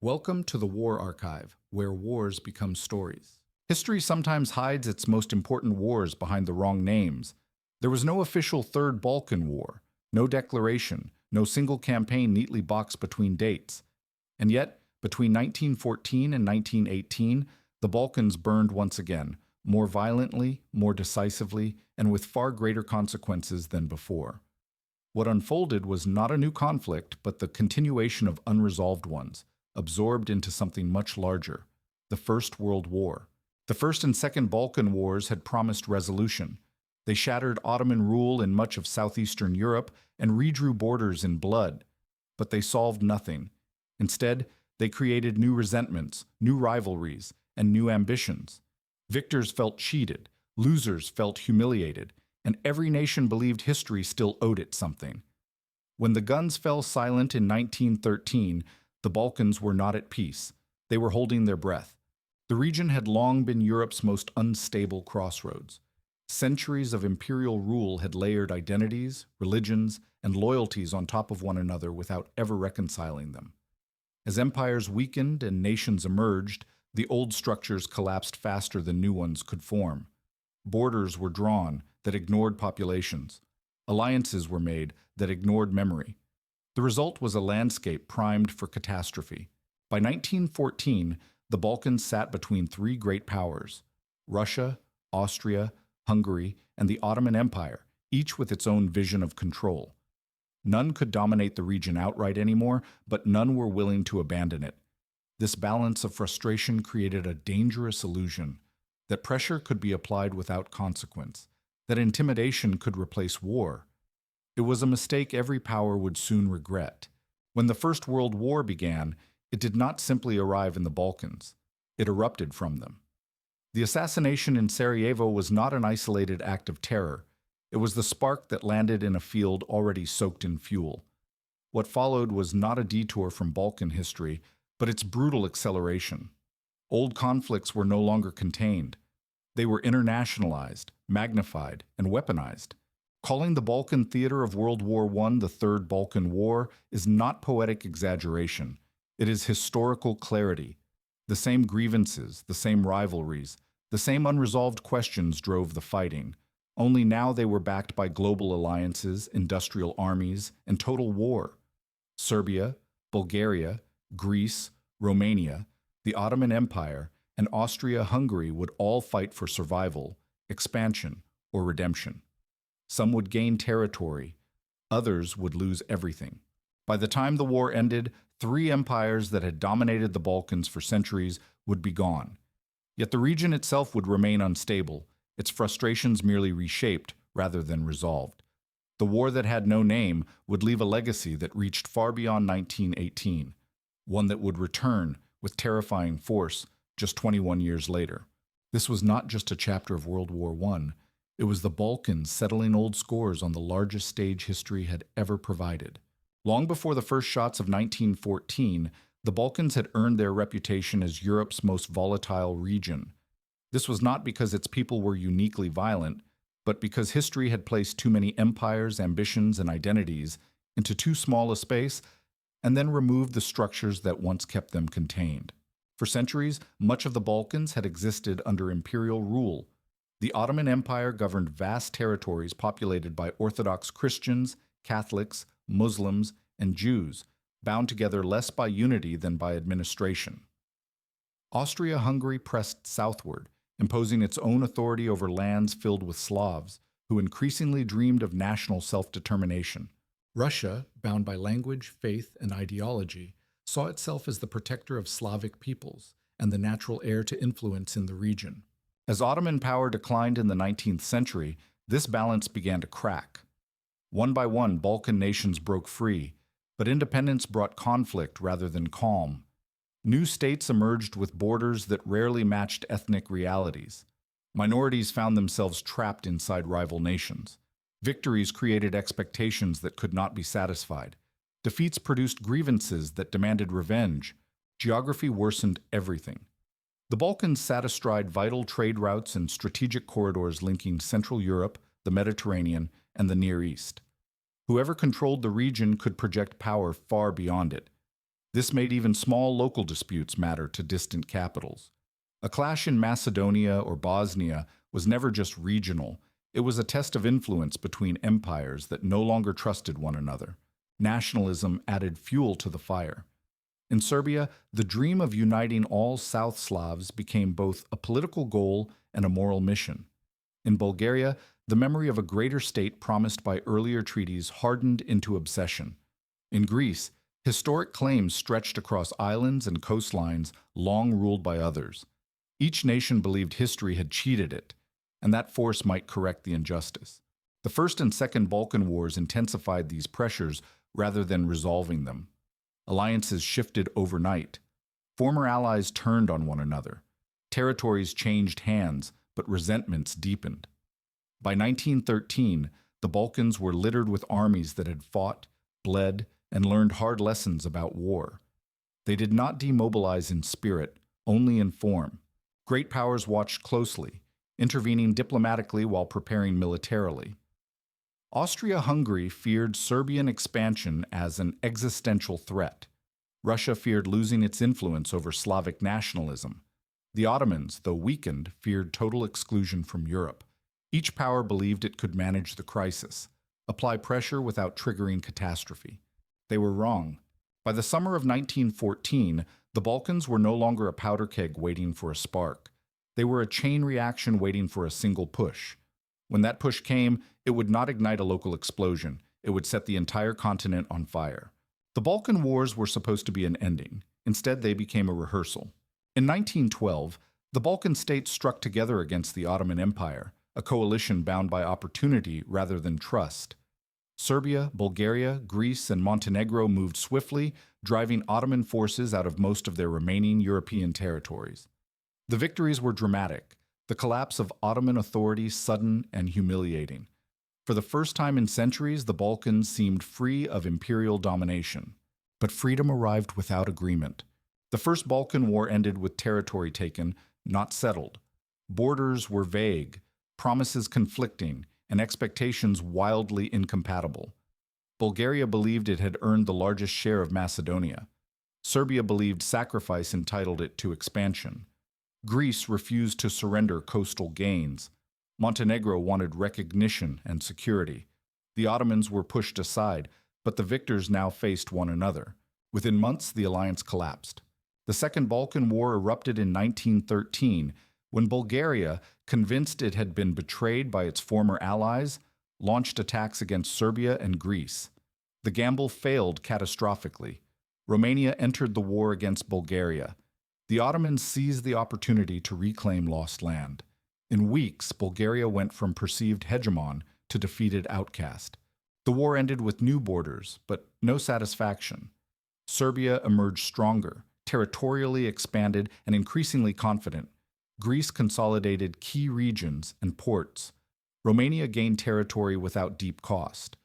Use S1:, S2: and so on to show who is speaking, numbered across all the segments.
S1: Welcome to the War Archive, where wars become stories. History sometimes hides its most important wars behind the wrong names. There was no official Third Balkan War, no declaration, no single campaign neatly boxed between dates. And yet, between 1914 and 1918, the Balkans burned once again, more violently, more decisively, and with far greater consequences than before. What unfolded was not a new conflict, but the continuation of unresolved ones, absorbed into something much larger, the First World War. The First and Second Balkan Wars had promised resolution. They shattered Ottoman rule in much of southeastern Europe and redrew borders in blood. But they solved nothing. Instead, they created new resentments, new rivalries, and new ambitions. Victors felt cheated, losers felt humiliated, and every nation believed history still owed it something. When the guns fell silent in 1913, the Balkans were not at peace. They were holding their breath. The region had long been Europe's most unstable crossroads. Centuries of imperial rule had layered identities, religions, and loyalties on top of one another without ever reconciling them. As empires weakened and nations emerged, the old structures collapsed faster than new ones could form. Borders were drawn that ignored populations. Alliances were made that ignored memory. The result was a landscape primed for catastrophe. By 1914, the Balkans sat between three great powers: Russia, Austria, Hungary, and the Ottoman Empire, each with its own vision of control. None could dominate the region outright anymore, but none were willing to abandon it. This balance of frustration created a dangerous illusion that pressure could be applied without consequence, that intimidation could replace war. It was a mistake every power would soon regret. When the First World War began, it did not simply arrive in the Balkans. It erupted from them. The assassination in Sarajevo was not an isolated act of terror. It was the spark that landed in a field already soaked in fuel. What followed was not a detour from Balkan history, but its brutal acceleration. Old conflicts were no longer contained. They were internationalized, magnified, and weaponized. Calling the Balkan theater of World War I the Third Balkan War is not poetic exaggeration. It is historical clarity. The same grievances, the same rivalries, the same unresolved questions drove the fighting. Only now they were backed by global alliances, industrial armies, and total war. Serbia, Bulgaria, Greece, Romania, the Ottoman Empire, and Austria-Hungary would all fight for survival, expansion, or redemption. Some would gain territory, others would lose everything. By the time the war ended, three empires that had dominated the Balkans for centuries would be gone. Yet the region itself would remain unstable, its frustrations merely reshaped rather than resolved. The war that had no name would leave a legacy that reached far beyond 1918, one that would return with terrifying force just 21 years later. This was not just a chapter of World War I. It was the Balkans settling old scores on the largest stage history had ever provided. Long before the first shots of 1914, the Balkans had earned their reputation as Europe's most volatile region. This was not because its people were uniquely violent, but because history had placed too many empires, ambitions, and identities into too small a space and then removed the structures that once kept them contained. For centuries, much of the Balkans had existed under imperial rule. The Ottoman Empire governed vast territories populated by Orthodox Christians, Catholics, Muslims, and Jews, bound together less by unity than by administration. Austria-Hungary pressed southward, imposing its own authority over lands filled with Slavs, who increasingly dreamed of national self-determination. Russia, bound by language, faith, and ideology, saw itself as the protector of Slavic peoples and the natural heir to influence in the region. As Ottoman power declined in the 19th century, this balance began to crack. One by one, Balkan nations broke free, but independence brought conflict rather than calm. New states emerged with borders that rarely matched ethnic realities. Minorities found themselves trapped inside rival nations. Victories created expectations that could not be satisfied. Defeats produced grievances that demanded revenge. Geography worsened everything. The Balkans sat astride vital trade routes and strategic corridors linking Central Europe, the Mediterranean, and the Near East. Whoever controlled the region could project power far beyond it. This made even small local disputes matter to distant capitals. A clash in Macedonia or Bosnia was never just regional, it was a test of influence between empires that no longer trusted one another. Nationalism added fuel to the fire. In Serbia, the dream of uniting all South Slavs became both a political goal and a moral mission. In Bulgaria, the memory of a greater state promised by earlier treaties hardened into obsession. In Greece, historic claims stretched across islands and coastlines long ruled by others. Each nation believed history had cheated it, and that force might correct the injustice. The First and Second Balkan Wars intensified these pressures rather than resolving them. Alliances shifted overnight. Former allies turned on one another. Territories changed hands, but resentments deepened. By 1913, the Balkans were littered with armies that had fought, bled, and learned hard lessons about war. They did not demobilize in spirit, only in form. Great powers watched closely, intervening diplomatically while preparing militarily. Austria-Hungary feared Serbian expansion as an existential threat. Russia feared losing its influence over Slavic nationalism. The Ottomans, though weakened, feared total exclusion from Europe. Each power believed it could manage the crisis, apply pressure without triggering catastrophe. They were wrong. By the summer of 1914, the Balkans were no longer a powder keg waiting for a spark. They were a chain reaction waiting for a single push. When that push came, it would not ignite a local explosion. It would set the entire continent on fire. The Balkan Wars were supposed to be an ending. Instead, they became a rehearsal. In 1912, the Balkan states struck together against the Ottoman Empire, a coalition bound by opportunity rather than trust. Serbia, Bulgaria, Greece, and Montenegro moved swiftly, driving Ottoman forces out of most of their remaining European territories. The victories were dramatic, the collapse of Ottoman authority sudden and humiliating. For the first time in centuries, the Balkans seemed free of imperial domination. But freedom arrived without agreement. The First Balkan War ended with territory taken, not settled. Borders were vague, promises conflicting, and expectations wildly incompatible. Bulgaria believed it had earned the largest share of Macedonia. Serbia believed sacrifice entitled it to expansion. Greece refused to surrender coastal gains. Montenegro wanted recognition and security. The Ottomans were pushed aside, but the victors now faced one another. Within months, the alliance collapsed. The Second Balkan War erupted in 1913, when Bulgaria, convinced it had been betrayed by its former allies, launched attacks against Serbia and Greece. The gamble failed catastrophically. Romania entered the war against Bulgaria. The Ottomans seized the opportunity to reclaim lost land. In weeks, Bulgaria went from perceived hegemon to defeated outcast. The war ended with new borders, but no satisfaction. Serbia emerged stronger, territorially expanded, and increasingly confident. Greece consolidated key regions and ports. Romania gained territory without deep cost.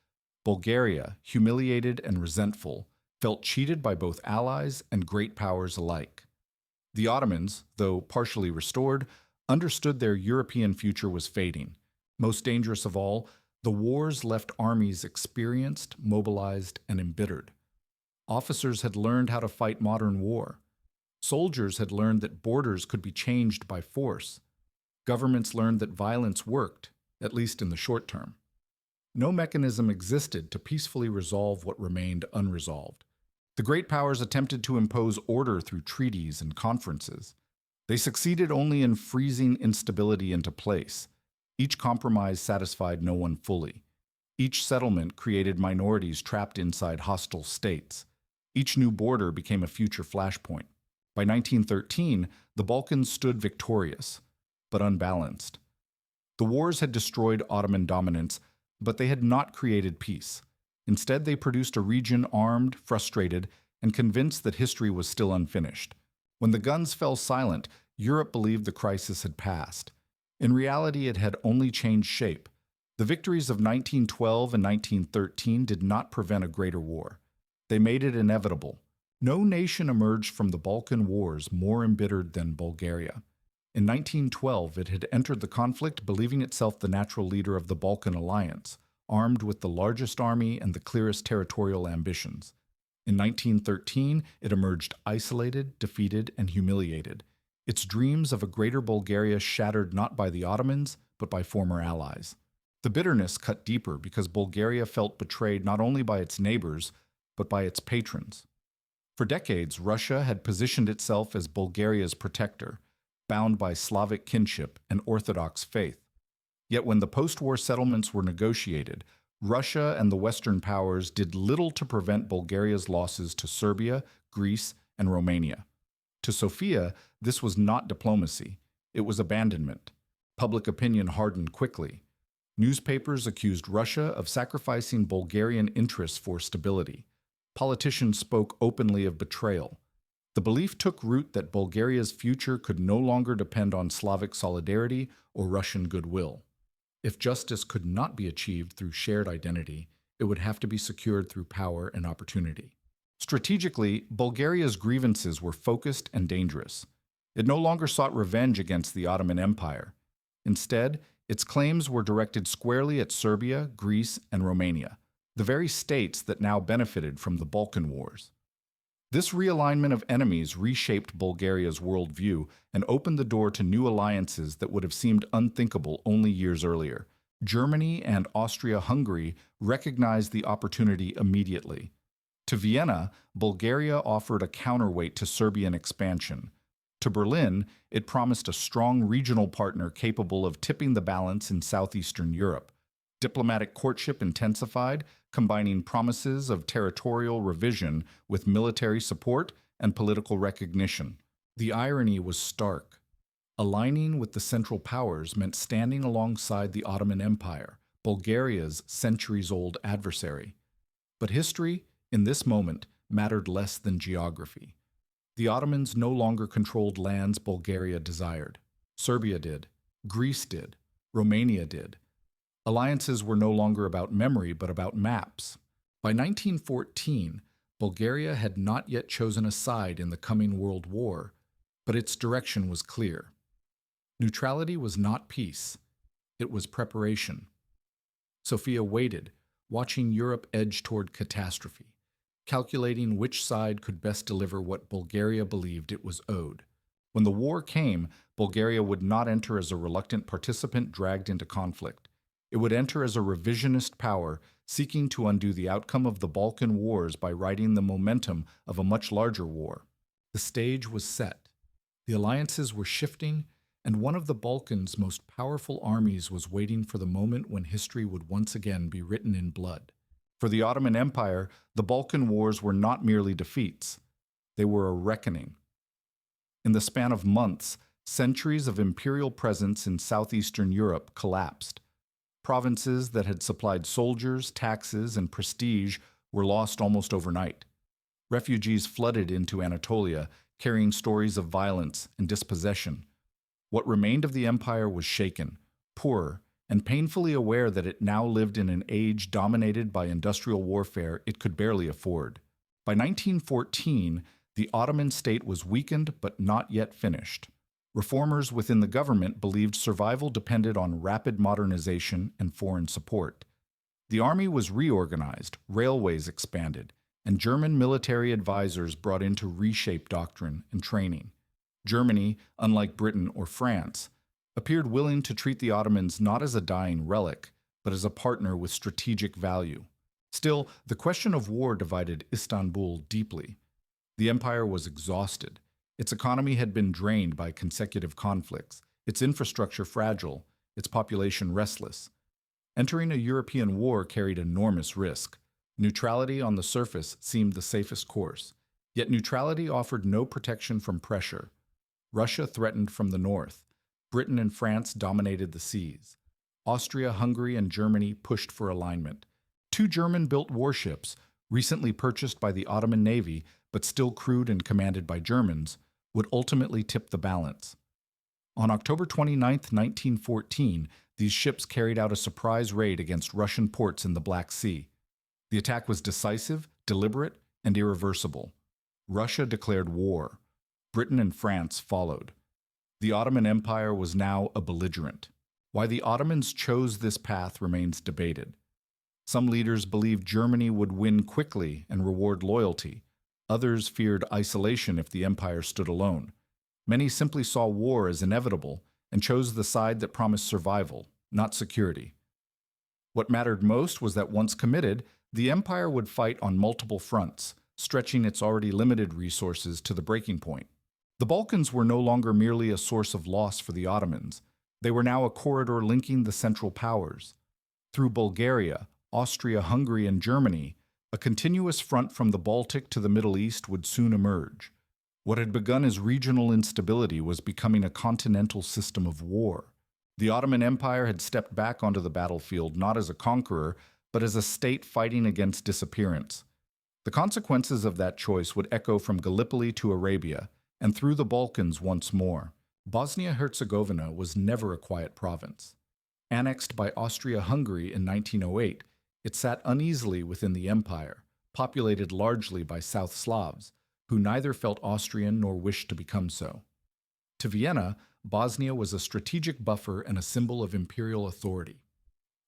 S1: Bulgaria, humiliated and resentful, felt cheated by both allies and great powers alike. The Ottomans, though partially restored, understood their European future was fading. Most dangerous of all, the wars left armies experienced, mobilized, and embittered. Officers had learned how to fight modern war. Soldiers had learned that borders could be changed by force. Governments learned that violence worked, at least in the short term. No mechanism existed to peacefully resolve what remained unresolved. The great powers attempted to impose order through treaties and conferences. They succeeded only in freezing instability into place. Each compromise satisfied no one fully. Each settlement created minorities trapped inside hostile states. Each new border became a future flashpoint. By 1913, the Balkans stood victorious, but unbalanced. The wars had destroyed Ottoman dominance, but they had not created peace. Instead, they produced a region armed, frustrated, and convinced that history was still unfinished. When the guns fell silent, Europe believed the crisis had passed. In reality, it had only changed shape. The victories of 1912 and 1913 did not prevent a greater war. They made it inevitable. No nation emerged from the Balkan Wars more embittered than Bulgaria. In 1912, it had entered the conflict believing itself the natural leader of the Balkan Alliance, armed with the largest army and the clearest territorial ambitions. In 1913, it emerged isolated, defeated, and humiliated. Its dreams of a greater Bulgaria shattered not by the Ottomans, but by former allies. The bitterness cut deeper because Bulgaria felt betrayed not only by its neighbors, but by its patrons. For decades, Russia had positioned itself as Bulgaria's protector, bound by Slavic kinship and Orthodox faith. Yet when the post-war settlements were negotiated, Russia and the Western powers did little to prevent Bulgaria's losses to Serbia, Greece, and Romania. To Sofia, this was not diplomacy. It was abandonment. Public opinion hardened quickly. Newspapers accused Russia of sacrificing Bulgarian interests for stability. Politicians spoke openly of betrayal. The belief took root that Bulgaria's future could no longer depend on Slavic solidarity or Russian goodwill. If justice could not be achieved through shared identity, it would have to be secured through power and opportunity. Strategically, Bulgaria's grievances were focused and dangerous. It no longer sought revenge against the Ottoman Empire. Instead, its claims were directed squarely at Serbia, Greece, and Romania, the very states that now benefited from the Balkan Wars. This realignment of enemies reshaped Bulgaria's worldview and opened the door to new alliances that would have seemed unthinkable only years earlier. Germany and Austria-Hungary recognized the opportunity immediately. To Vienna, Bulgaria offered a counterweight to Serbian expansion. To Berlin, it promised a strong regional partner capable of tipping the balance in southeastern Europe. Diplomatic courtship intensified, combining promises of territorial revision with military support and political recognition. The irony was stark. Aligning with the Central Powers meant standing alongside the Ottoman Empire, Bulgaria's centuries-old adversary. But history, in this moment, mattered less than geography. The Ottomans no longer controlled lands Bulgaria desired. Serbia did. Greece did. Romania did. Alliances were no longer about memory, but about maps. By 1914, Bulgaria had not yet chosen a side in the coming World War, but its direction was clear. Neutrality was not peace. It was preparation. Sofia waited, watching Europe edge toward catastrophe, calculating which side could best deliver what Bulgaria believed it was owed. When the war came, Bulgaria would not enter as a reluctant participant dragged into conflict. It would enter as a revisionist power seeking to undo the outcome of the Balkan Wars by riding the momentum of a much larger war. The stage was set. The alliances were shifting, and one of the Balkans' most powerful armies was waiting for the moment when history would once again be written in blood. For the Ottoman Empire, the Balkan Wars were not merely defeats. They were a reckoning. In the span of months, centuries of imperial presence in southeastern Europe collapsed. Provinces that had supplied soldiers, taxes, and prestige were lost almost overnight. Refugees flooded into Anatolia, carrying stories of violence and dispossession. What remained of the empire was shaken, poorer, and painfully aware that it now lived in an age dominated by industrial warfare it could barely afford. By 1914, the Ottoman state was weakened but not yet finished. Reformers within the government believed survival depended on rapid modernization and foreign support. The army was reorganized, railways expanded, and German military advisors brought in to reshape doctrine and training. Germany, unlike Britain or France, appeared willing to treat the Ottomans not as a dying relic, but as a partner with strategic value. Still, the question of war divided Istanbul deeply. The empire was exhausted. Its economy had been drained by consecutive conflicts, its infrastructure fragile, its population restless. Entering a European war carried enormous risk. Neutrality on the surface seemed the safest course, yet neutrality offered no protection from pressure. Russia threatened from the north. Britain and France dominated the seas. Austria, Hungary, and Germany pushed for alignment. Two German-built warships, recently purchased by the Ottoman Navy but still crewed and commanded by Germans, would ultimately tip the balance. On October 29, 1914, these ships carried out a surprise raid against Russian ports in the Black Sea. The attack was decisive, deliberate, and irreversible. Russia declared war. Britain and France followed. The Ottoman Empire was now a belligerent. Why the Ottomans chose this path remains debated. Some leaders believed Germany would win quickly and reward loyalty. Others feared isolation if the empire stood alone. Many simply saw war as inevitable and chose the side that promised survival, not security. What mattered most was that once committed, the empire would fight on multiple fronts, stretching its already limited resources to the breaking point. The Balkans were no longer merely a source of loss for the Ottomans. They were now a corridor linking the Central Powers. Through Bulgaria, Austria, Hungary, and Germany, a continuous front from the Baltic to the Middle East would soon emerge. What had begun as regional instability was becoming a continental system of war. The Ottoman Empire had stepped back onto the battlefield not as a conqueror, but as a state fighting against disappearance. The consequences of that choice would echo from Gallipoli to Arabia, and through the Balkans once more. Bosnia-Herzegovina was never a quiet province. Annexed by Austria-Hungary in 1908, it sat uneasily within the empire, populated largely by South Slavs, who neither felt Austrian nor wished to become so. To Vienna, Bosnia was a strategic buffer and a symbol of imperial authority.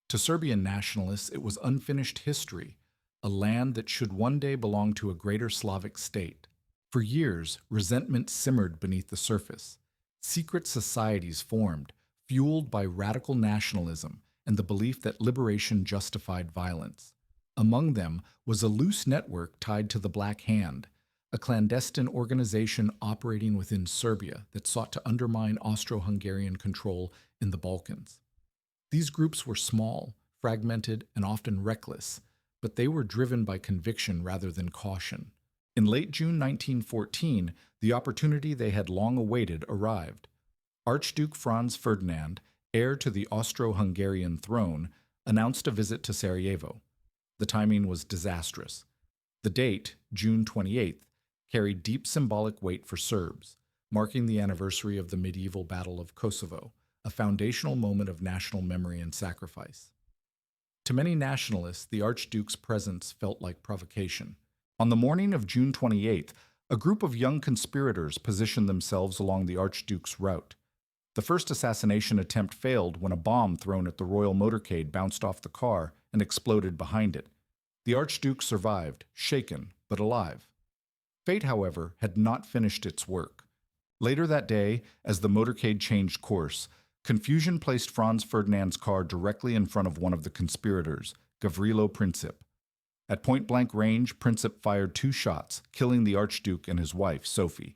S1: To Serbian nationalists, it was unfinished history, a land that should one day belong to a greater Slavic state. For years, resentment simmered beneath the surface. Secret societies formed, fueled by radical nationalism and the belief that liberation justified violence. Among them was a loose network tied to the Black Hand, a clandestine organization operating within Serbia that sought to undermine Austro-Hungarian control in the Balkans. These groups were small, fragmented, and often reckless, but they were driven by conviction rather than caution. In late June 1914, the opportunity they had long awaited arrived. Archduke Franz Ferdinand, heir to the Austro-Hungarian throne, announced a visit to Sarajevo. The timing was disastrous. The date, June 28th, carried deep symbolic weight for Serbs, marking the anniversary of the medieval Battle of Kosovo, a foundational moment of national memory and sacrifice. To many nationalists, the Archduke's presence felt like provocation. On the morning of June 28th, a group of young conspirators positioned themselves along the Archduke's route. The first assassination attempt failed when a bomb thrown at the royal motorcade bounced off the car and exploded behind it. The Archduke survived, shaken, but alive. Fate, however, had not finished its work. Later that day, as the motorcade changed course, confusion placed Franz Ferdinand's car directly in front of one of the conspirators, Gavrilo Princip. At point-blank range, Princip fired 2 shots, killing the Archduke and his wife, Sophie.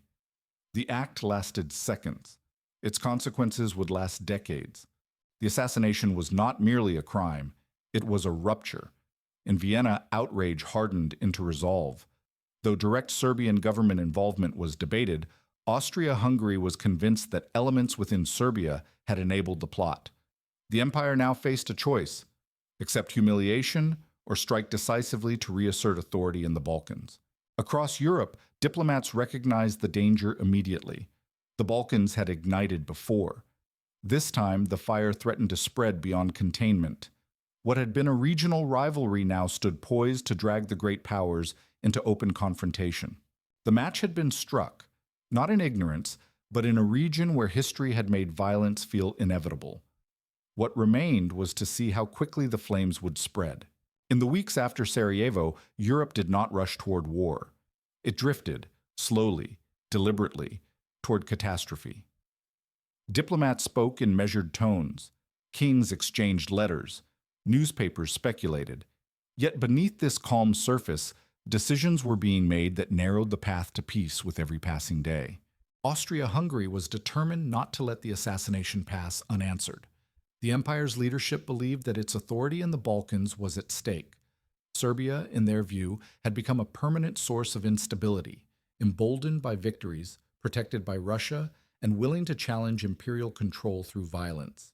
S1: The act lasted seconds. Its consequences would last decades. The assassination was not merely a crime, it was a rupture. In Vienna, outrage hardened into resolve. Though direct Serbian government involvement was debated, Austria-Hungary was convinced that elements within Serbia had enabled the plot. The empire now faced a choice: accept humiliation or strike decisively to reassert authority in the Balkans. Across Europe, diplomats recognized the danger immediately. The Balkans had ignited before. This time, the fire threatened to spread beyond containment. What had been a regional rivalry now stood poised to drag the great powers into open confrontation. The match had been struck, not in ignorance, but in a region where history had made violence feel inevitable. What remained was to see how quickly the flames would spread. In the weeks after Sarajevo, Europe did not rush toward war. It drifted, slowly, deliberately, toward catastrophe. Diplomats spoke in measured tones. Kings exchanged letters. Newspapers speculated. Yet beneath this calm surface, decisions were being made that narrowed the path to peace with every passing day. Austria-Hungary was determined not to let the assassination pass unanswered. The empire's leadership believed that its authority in the Balkans was at stake. Serbia, in their view, had become a permanent source of instability, emboldened by victories, protected by Russia, and willing to challenge imperial control through violence.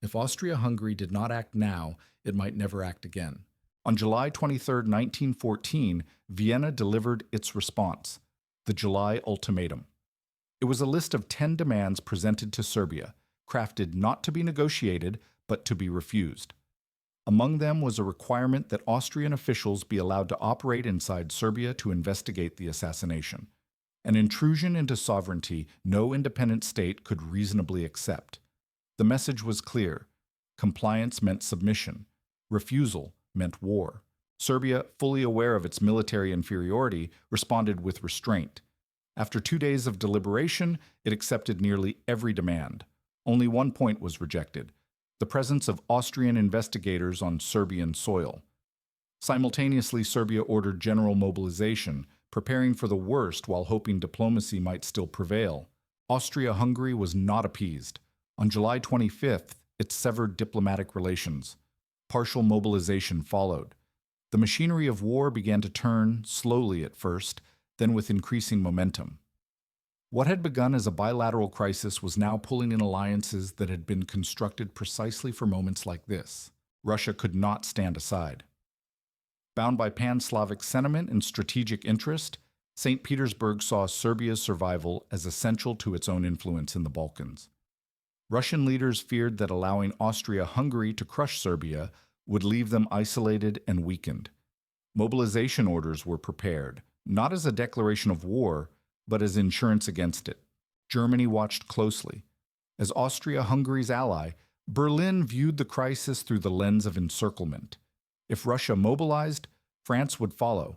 S1: If Austria-Hungary did not act now, it might never act again. On July 23, 1914, Vienna delivered its response, the July Ultimatum. It was a list of 10 demands presented to Serbia, crafted not to be negotiated, but to be refused. Among them was a requirement that Austrian officials be allowed to operate inside Serbia to investigate the assassination, an intrusion into sovereignty no independent state could reasonably accept. The message was clear. Compliance meant submission. Refusal meant war. Serbia, fully aware of its military inferiority, responded with restraint. After 2 days of deliberation, it accepted nearly every demand. Only one point was rejected: the presence of Austrian investigators on Serbian soil. Simultaneously, Serbia ordered general mobilization, preparing for the worst while hoping diplomacy might still prevail. Austria-Hungary was not appeased. On July 25th, it severed diplomatic relations. Partial mobilization followed. The machinery of war began to turn, slowly at first, then with increasing momentum. What had begun as a bilateral crisis was now pulling in alliances that had been constructed precisely for moments like this. Russia could not stand aside. Bound by pan-Slavic sentiment and strategic interest, St. Petersburg saw Serbia's survival as essential to its own influence in the Balkans. Russian leaders feared that allowing Austria-Hungary to crush Serbia would leave them isolated and weakened. Mobilization orders were prepared, not as a declaration of war, but as insurance against it. Germany watched closely. As Austria-Hungary's ally, Berlin viewed the crisis through the lens of encirclement. If Russia mobilized, France would follow.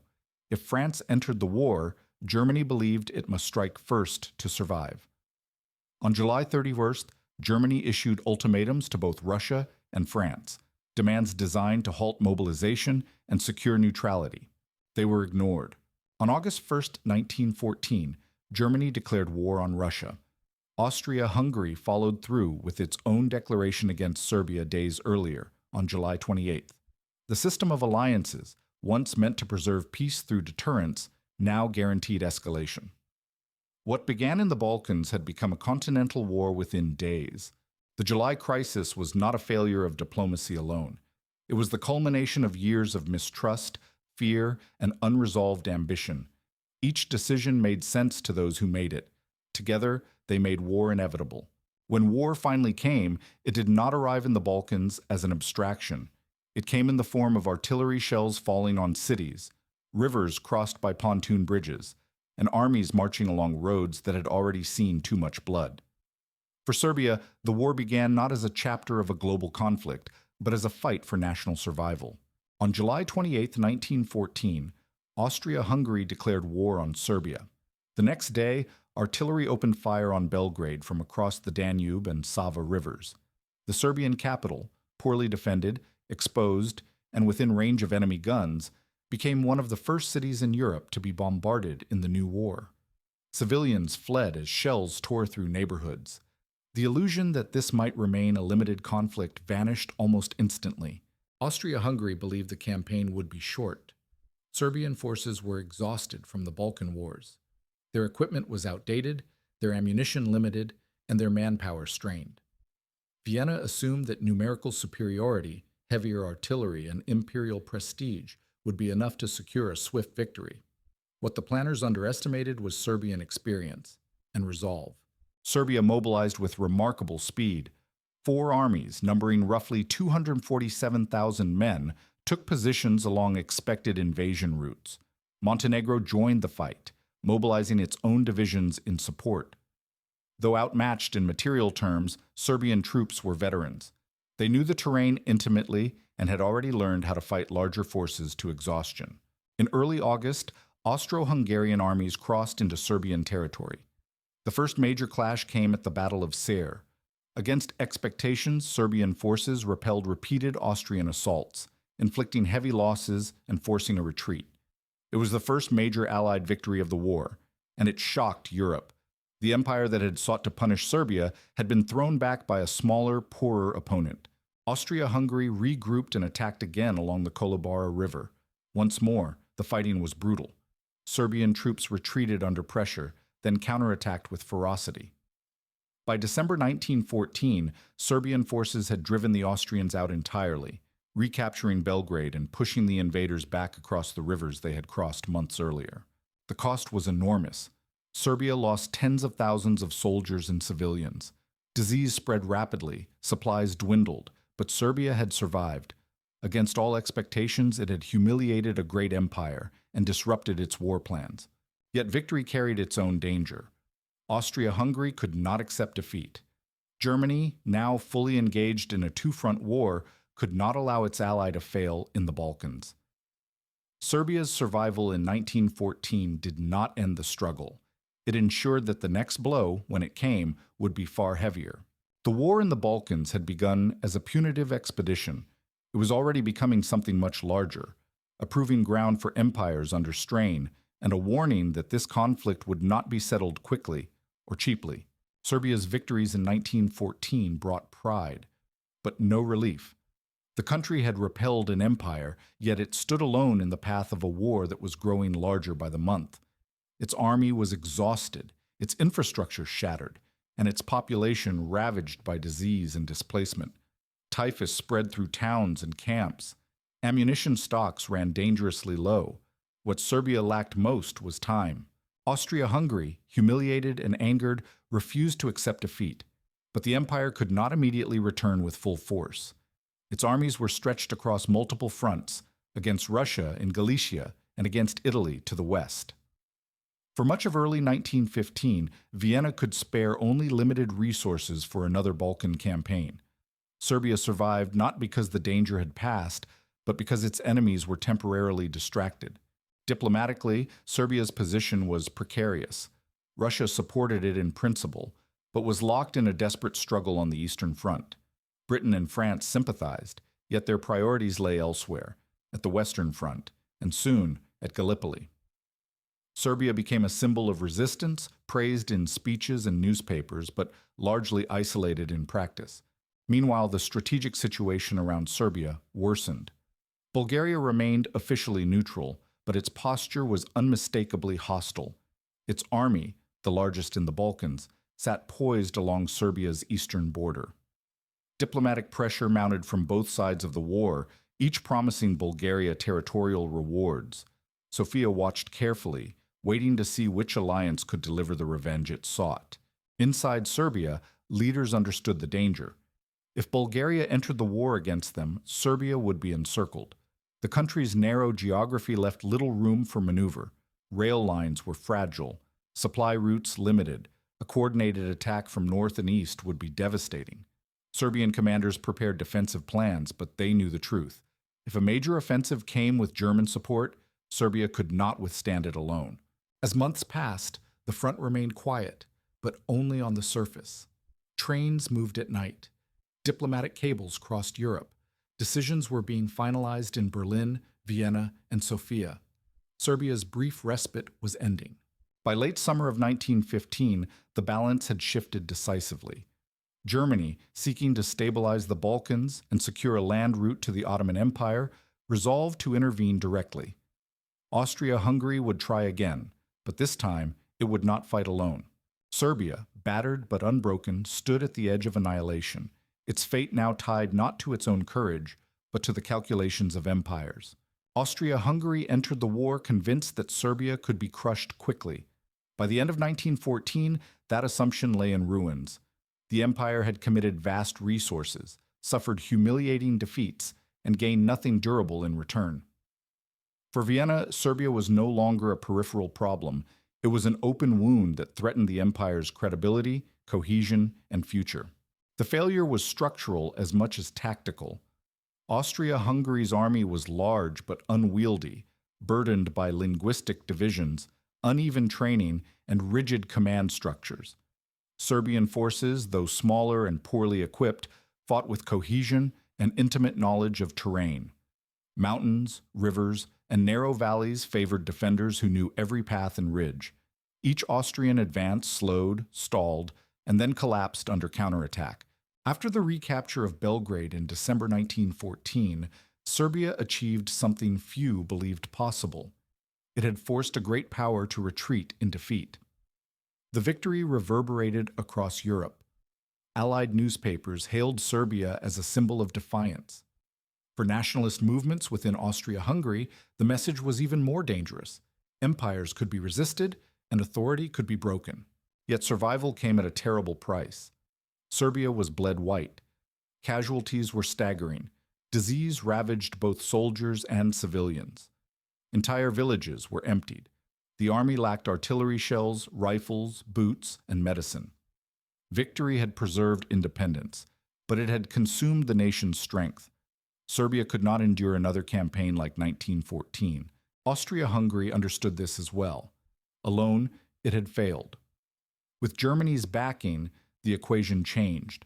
S1: If France entered the war, Germany believed it must strike first to survive. On July 31st, Germany issued ultimatums to both Russia and France, demands designed to halt mobilization and secure neutrality. They were ignored. On August 1st, 1914, Germany declared war on Russia. Austria-Hungary followed through with its own declaration against Serbia days earlier, on July 28th. The system of alliances, once meant to preserve peace through deterrence, now guaranteed escalation. What began in the Balkans had become a continental war within days. The July crisis was not a failure of diplomacy alone. It was the culmination of years of mistrust, fear, and unresolved ambition. Each decision made sense to those who made it. Together, they made war inevitable. When war finally came, it did not arrive in the Balkans as an abstraction. It came in the form of artillery shells falling on cities, rivers crossed by pontoon bridges, and armies marching along roads that had already seen too much blood. For Serbia, the war began not as a chapter of a global conflict, but as a fight for national survival. On July 28, 1914, Austria-Hungary declared war on Serbia. The next day, artillery opened fire on Belgrade from across the Danube and Sava rivers. The Serbian capital, poorly defended, exposed, and within range of enemy guns, became one of the first cities in Europe to be bombarded in the new war. Civilians fled as shells tore through neighborhoods. The illusion that this might remain a limited conflict vanished almost instantly. Austria-Hungary believed the campaign would be short. Serbian forces were exhausted from the Balkan Wars. Their equipment was outdated, their ammunition limited, and their manpower strained. Vienna assumed that numerical superiority, heavier artillery, and imperial prestige would be enough to secure a swift victory. What the planners underestimated was Serbian experience and resolve. Serbia mobilized with remarkable speed. 4 armies, numbering roughly 247,000 men, took positions along expected invasion routes. Montenegro joined the fight, mobilizing its own divisions in support. Though outmatched in material terms, Serbian troops were veterans. They knew the terrain intimately and had already learned how to fight larger forces to exhaustion. In early August, Austro-Hungarian armies crossed into Serbian territory. The first major clash came at the Battle of Ser. Against expectations, Serbian forces repelled repeated Austrian assaults, inflicting heavy losses and forcing a retreat. It was the first major Allied victory of the war, and it shocked Europe. The empire that had sought to punish Serbia had been thrown back by a smaller, poorer opponent. Austria-Hungary regrouped and attacked again along the Kolubara River. Once more, the fighting was brutal. Serbian troops retreated under pressure, then counterattacked with ferocity. By December 1914, Serbian forces had driven the Austrians out entirely, recapturing Belgrade and pushing the invaders back across the rivers they had crossed months earlier. The cost was enormous. Serbia lost tens of thousands of soldiers and civilians. Disease spread rapidly, supplies dwindled, but Serbia had survived. Against all expectations, it had humiliated a great empire and disrupted its war plans. Yet victory carried its own danger. Austria-Hungary could not accept defeat. Germany, now fully engaged in a two-front war, could not allow its ally to fail in the Balkans. Serbia's survival in 1914 did not end the struggle. It ensured that the next blow, when it came, would be far heavier. The war in the Balkans had begun as a punitive expedition. It was already becoming something much larger, a proving ground for empires under strain, and a warning that this conflict would not be settled quickly or cheaply. Serbia's victories in 1914 brought pride, but no relief. The country had repelled an empire, yet it stood alone in the path of a war that was growing larger by the month. Its army was exhausted, its infrastructure shattered, and its population ravaged by disease and displacement. Typhus spread through towns and camps. Ammunition stocks ran dangerously low. What Serbia lacked most was time. Austria-Hungary, humiliated and angered, refused to accept defeat, but the empire could not immediately return with full force. Its armies were stretched across multiple fronts, against Russia in Galicia and against Italy to the west. For much of early 1915, Vienna could spare only limited resources for another Balkan campaign. Serbia survived not because the danger had passed, but because its enemies were temporarily distracted. Diplomatically, Serbia's position was precarious. Russia supported it in principle, but was locked in a desperate struggle on the Eastern Front. Britain and France sympathized, yet their priorities lay elsewhere, at the Western Front, and soon at Gallipoli. Serbia became a symbol of resistance, praised in speeches and newspapers, but largely isolated in practice. Meanwhile, the strategic situation around Serbia worsened. Bulgaria remained officially neutral, but its posture was unmistakably hostile. Its army, the largest in the Balkans, sat poised along Serbia's eastern border. Diplomatic pressure mounted from both sides of the war, each promising Bulgaria territorial rewards. Sofia watched carefully, waiting to see which alliance could deliver the revenge it sought. Inside Serbia, leaders understood the danger. If Bulgaria entered the war against them, Serbia would be encircled. The country's narrow geography left little room for maneuver. Rail lines were fragile, supply routes limited. A coordinated attack from north and east would be devastating. Serbian commanders prepared defensive plans, but they knew the truth. If a major offensive came with German support, Serbia could not withstand it alone. As months passed, the front remained quiet, but only on the surface. Trains moved at night. Diplomatic cables crossed Europe. Decisions were being finalized in Berlin, Vienna, and Sofia. Serbia's brief respite was ending. By late summer of 1915, the balance had shifted decisively. Germany, seeking to stabilize the Balkans and secure a land route to the Ottoman Empire, resolved to intervene directly. Austria-Hungary would try again, but this time it would not fight alone. Serbia, battered but unbroken, stood at the edge of annihilation, its fate now tied not to its own courage, but to the calculations of empires. Austria-Hungary entered the war convinced that Serbia could be crushed quickly. By the end of 1914, that assumption lay in ruins. The empire had committed vast resources, suffered humiliating defeats, and gained nothing durable in return. For Vienna, Serbia was no longer a peripheral problem. It was an open wound that threatened the empire's credibility, cohesion, and future. The failure was structural as much as tactical. Austria-Hungary's army was large but unwieldy, burdened by linguistic divisions, uneven training, and rigid command structures. Serbian forces, though smaller and poorly equipped, fought with cohesion and intimate knowledge of terrain. Mountains, rivers, and narrow valleys favored defenders who knew every path and ridge. Each Austrian advance slowed, stalled, and then collapsed under counterattack. After the recapture of Belgrade in December 1914, Serbia achieved something few believed possible. It had forced a great power to retreat in defeat. The victory reverberated across Europe. Allied newspapers hailed Serbia as a symbol of defiance. For nationalist movements within Austria-Hungary, the message was even more dangerous. Empires could be resisted, and authority could be broken. Yet survival came at a terrible price. Serbia was bled white. Casualties were staggering. Disease ravaged both soldiers and civilians. Entire villages were emptied. The army lacked artillery shells, rifles, boots, and medicine. Victory had preserved independence, but it had consumed the nation's strength. Serbia could not endure another campaign like 1914. Austria-Hungary understood this as well. Alone, it had failed. With Germany's backing, the equation changed.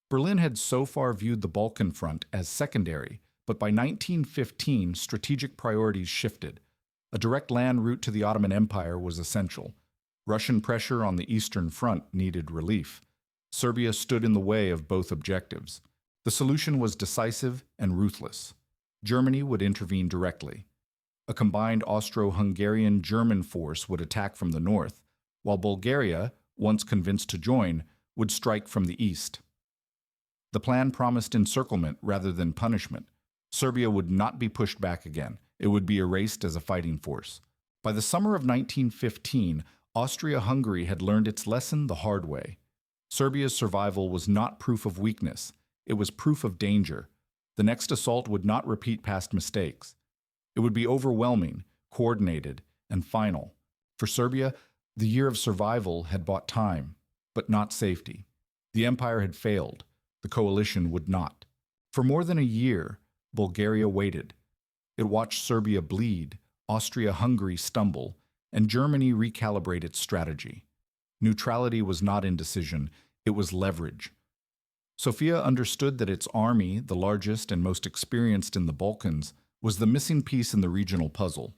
S1: Berlin had so far viewed the Balkan front as secondary, but by 1915, strategic priorities shifted. A direct land route to the Ottoman Empire was essential. Russian pressure on the Eastern Front needed relief. Serbia stood in the way of both objectives. The solution was decisive and ruthless. Germany would intervene directly. A combined Austro-Hungarian-German force would attack from the north, while Bulgaria, once convinced to join, would strike from the east. The plan promised encirclement rather than punishment. Serbia would not be pushed back again. It would be erased as a fighting force. By the summer of 1915, Austria-Hungary had learned its lesson the hard way. Serbia's survival was not proof of weakness. It was proof of danger. The next assault would not repeat past mistakes. It would be overwhelming, coordinated, and final. For Serbia, the year of survival had bought time, but not safety. The empire had failed. The coalition would not. For more than a year, Bulgaria waited. It watched Serbia bleed, Austria-Hungary stumble, and Germany recalibrate its strategy. Neutrality was not indecision, it was leverage. Sofia understood that its army, the largest and most experienced in the Balkans, was the missing piece in the regional puzzle.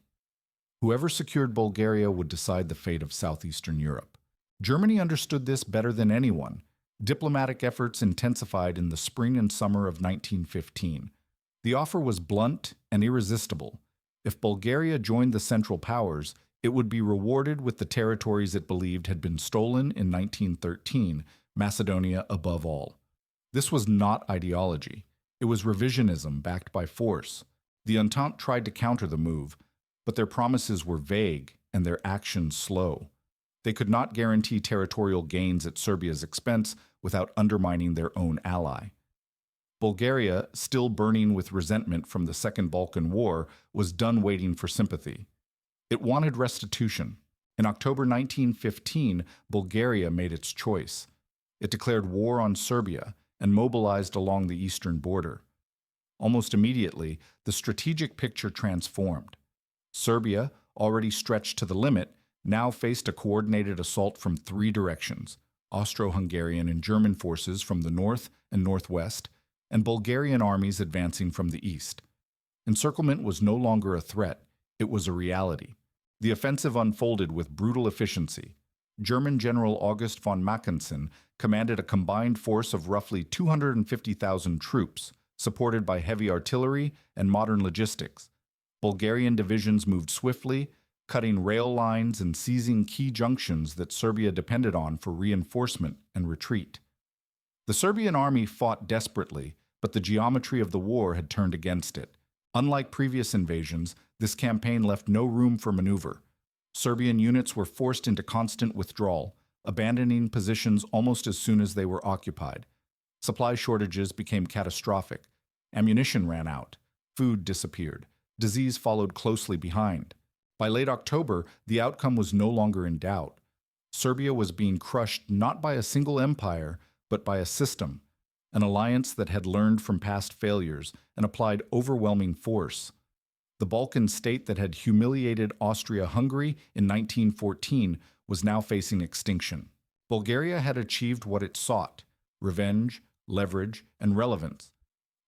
S1: Whoever secured Bulgaria would decide the fate of southeastern Europe. Germany understood this better than anyone. Diplomatic efforts intensified in the spring and summer of 1915. The offer was blunt and irresistible. If Bulgaria joined the Central Powers, it would be rewarded with the territories it believed had been stolen in 1913, Macedonia above all. This was not ideology. It was revisionism backed by force. The Entente tried to counter the move, but their promises were vague and their actions slow. They could not guarantee territorial gains at Serbia's expense without undermining their own ally. Bulgaria, still burning with resentment from the Second Balkan War, was done waiting for sympathy. It wanted restitution. In October 1915, Bulgaria made its choice. It declared war on Serbia and mobilized along the eastern border. Almost immediately, the strategic picture transformed. Serbia, already stretched to the limit, now faced a coordinated assault from three directions: Austro-Hungarian and German forces from the north and northwest, and Bulgarian armies advancing from the east. Encirclement was no longer a threat, it was a reality. The offensive unfolded with brutal efficiency. German General August von Mackensen commanded a combined force of roughly 250,000 troops, supported by heavy artillery and modern logistics. Bulgarian divisions moved swiftly, cutting rail lines and seizing key junctions that Serbia depended on for reinforcement and retreat. The Serbian army fought desperately, but the geometry of the war had turned against it. Unlike previous invasions, this campaign left no room for maneuver. Serbian units were forced into constant withdrawal, abandoning positions almost as soon as they were occupied. Supply shortages became catastrophic. Ammunition ran out. Food disappeared. Disease followed closely behind. By late October, the outcome was no longer in doubt. Serbia was being crushed not by a single empire, but by a system, an alliance that had learned from past failures and applied overwhelming force. The Balkan state that had humiliated Austria-Hungary in 1914 was now facing extinction. Bulgaria had achieved what it sought: revenge, leverage, and relevance.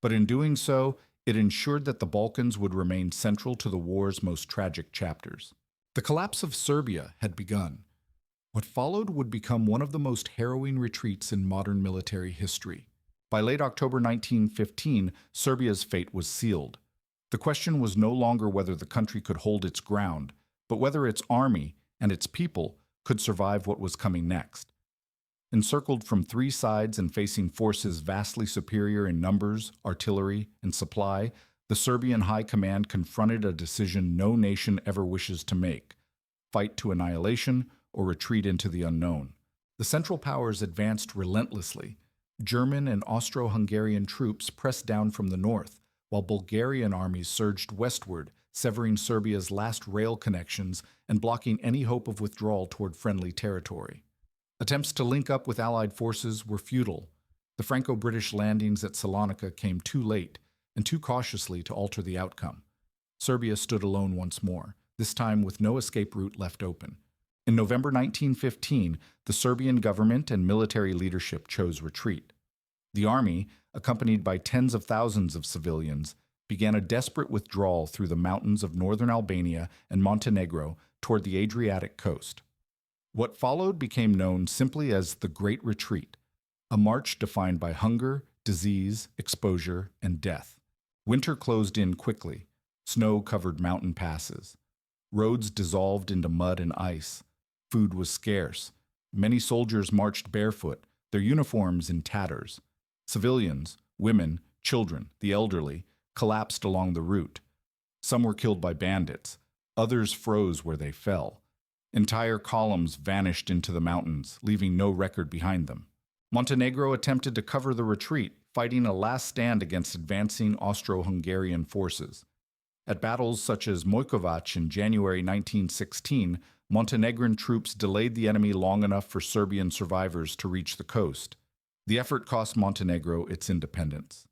S1: But in doing so, it ensured that the Balkans would remain central to the war's most tragic chapters. The collapse of Serbia had begun. What followed would become one of the most harrowing retreats in modern military history. By late October 1915, Serbia's fate was sealed. The question was no longer whether the country could hold its ground, but whether its army and its people could survive what was coming next. Encircled from three sides and facing forces vastly superior in numbers, artillery, and supply, the Serbian High Command confronted a decision no nation ever wishes to make: fight to annihilation or retreat into the unknown. The Central Powers advanced relentlessly. German and Austro-Hungarian troops pressed down from the north, while Bulgarian armies surged westward, severing Serbia's last rail connections and blocking any hope of withdrawal toward friendly territory. Attempts to link up with Allied forces were futile. The Franco-British landings at Salonica came too late, and too cautiously to alter the outcome. Serbia stood alone once more, this time with no escape route left open. In November 1915, the Serbian government and military leadership chose retreat. The army, accompanied by tens of thousands of civilians, began a desperate withdrawal through the mountains of northern Albania and Montenegro toward the Adriatic coast. What followed became known simply as the Great Retreat, a march defined by hunger, disease, exposure, and death. Winter closed in quickly. Snow covered mountain passes. Roads dissolved into mud and ice. Food was scarce. Many soldiers marched barefoot, their uniforms in tatters. Civilians, women, children, the elderly, collapsed along the route. Some were killed by bandits. Others froze where they fell. Entire columns vanished into the mountains, leaving no record behind them. Montenegro attempted to cover the retreat, fighting a last stand against advancing Austro-Hungarian forces. At battles such as Mojkovac in January 1916, Montenegrin troops delayed the enemy long enough for Serbian survivors to reach the coast. The effort cost Montenegro its independence.